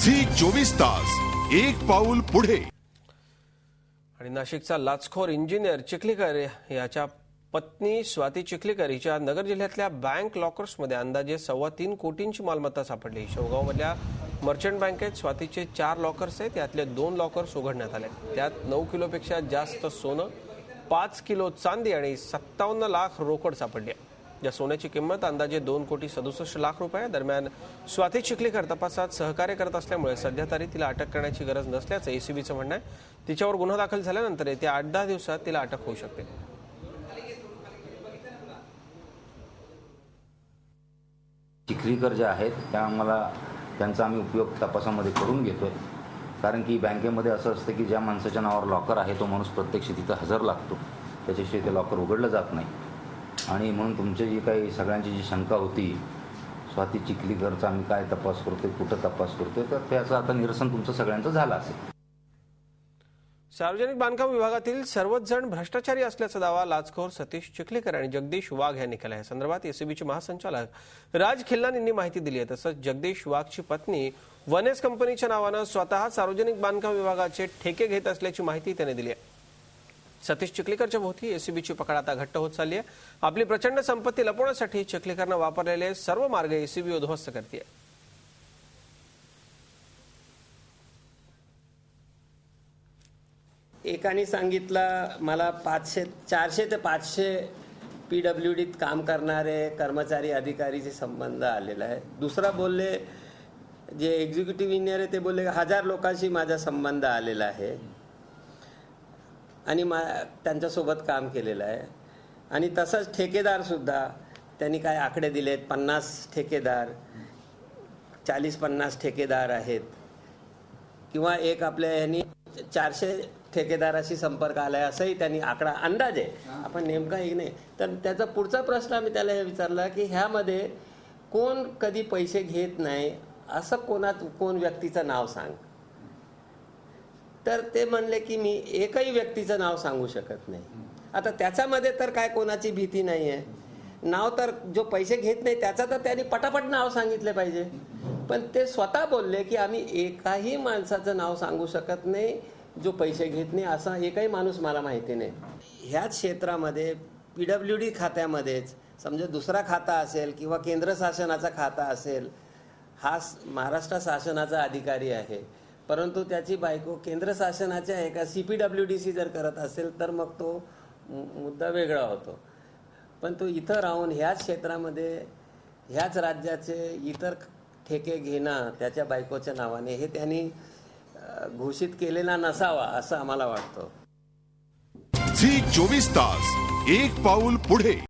Zee 24 तास एक पाऊल पुढे। आणि नाशिकचा लाचखोर इंजिनियर चिखलीकर याच्या पत्नी स्वाती चिखलीकर हिच्या नगर जिल्ह्यातल्या बँक लॉकर्समध्ये अंदाजे 3.25 कोटींची मालमत्ता सापडली। शेवगावमधल्या मर्चंट बँकेत स्वातीचे 4 लॉकर्स आहेत, यातले 2 लॉकर्स उघडण्यात आले। त्यात 9 किलोपेक्षा जास्त सोनं, 5 किलो चांदी आणि 57 लाख रोकड सापडली। या सोन्याची किंमत अंदाजे 2,67,00,000 रुपये। दरम्यान स्वाती चिखलीकर तपासात सहकार्य करत असल्यामुळे सध्या तरी तिला अटक करण्याची गरज नसल्याचं एसीबीचं म्हणणं आहे। तिच्यावर गुन्हा दाखल झाल्यानंतर येत्या 8-10 दिवसात तिला अटक होऊ शकते। चिखलीकर जे आहेत त्यांचा आम्ही उपयोग तपासामध्ये करून घेतोय, कारण की बँकेमध्ये असं असतं की ज्या माणसाच्या नावावर लॉकर आहे तो माणूस प्रत्यक्ष तिथं हजर लागतो, त्याच्याशिवाय ते लॉकर उघडलं जात नाही। आणि म्हणून तुमची जी काही सगळ्यांची जी शंका होती स्वाती चिखलीकरचा आम्ही काय तपास करतोय, कुठं तपास करतोय, तर त्याचं आता निरसन तुमचं सगळ्यांचं झालं असेल। सार्वजनिक बांधकाम विभागातील सर्वच जण भ्रष्टाचारी असल्याचा दावा लाचखोर सतीश चिखलीकर आणि जगदीश वाघ यांनी केला आहे। संदर्भात एसीबीचे महासंचालक राज खिल्लान यांनी माहिती दिली आहे। तसंच जगदीश वाघची पत्नी वनेस कंपनीच्या नावानं स्वतः सार्वजनिक बांधकाम विभागाचे ठेके घेत असल्याची माहिती त्यांनी दिली आहे। सतीश चिखलीकरच्या भोवती एसीबीची पकड आता घट्ट होत चालली आहे। आपली प्रचंड संपत्ती लपवण्यासाठी चिखलीकरनं वापरलेले सर्व मार्ग एसीबी उद्ध्वस्त करते। एकाने सांगितलं मला 400 ते 500 PWDत काम करणारे कर्मचारी अधिकारीचे संबंध आलेला आहे। दुसरा बोलले जे एक्झिक्युटिव्ह इंजिनियर आहे ते बोलले 1000 लोकांशी माझा संबंध आलेला आहे आणि त्यांच्यासोबत काम केलेलं आहे। आणि तसंच ठेकेदार सुद्धा त्यांनी काय आकडे दिलेत, 50 ठेकेदार, 40-50 ठेकेदार आहेत, किंवा एक आपल्या यांनी 400 ठेकेदाराशी संपर्क आलाय असंही त्यांनी आकडा अंदाज आहे, आपण नेमका एक नाही। तर त्याचा पुढचा प्रश्न आम्ही त्याला हे विचारला की ह्यामध्ये कोण कधी पैसे घेत नाही असं कोण व्यक्तीचं नाव सांग। तर ते म्हणले की मी एकही व्यक्तीचं नाव सांगू शकत नाही। आता त्याच्यामध्ये तर काय कोणाची भीती नाही आहे, नाव तर जो पैसे घेत नाही त्याचा तर त्यांनी पटापट नाव सांगितले पाहिजे, पण ते स्वतः बोलले की आम्ही एकाही माणसाचं नाव सांगू शकत नाही जो पैसे घेत नाही, असा एकही माणूस मला माहिती नाही। ह्याच क्षेत्रामध्ये PWD खात्यामध्येच समजा दुसरा खाता असेल किंवा केंद्र शासनाचा खाता असेल, हा महाराष्ट्र शासनाचा अधिकारी आहे, परंतु त्याची बायको केंद्र शासनाच्या एका CPWDC जर करत असेल तर मग तो मुद्दा वेगळा होतो। पण तो इथं राहून ह्याच क्षेत्रामध्ये ह्याच राज्याचे इतर ठेके घेणं त्याच्या बायकोच्या नावाने हे त्यांनी घोषित केलेला नसावा असं आम्हाला वाटतं। झी 24 तास एक पाऊल पुढे।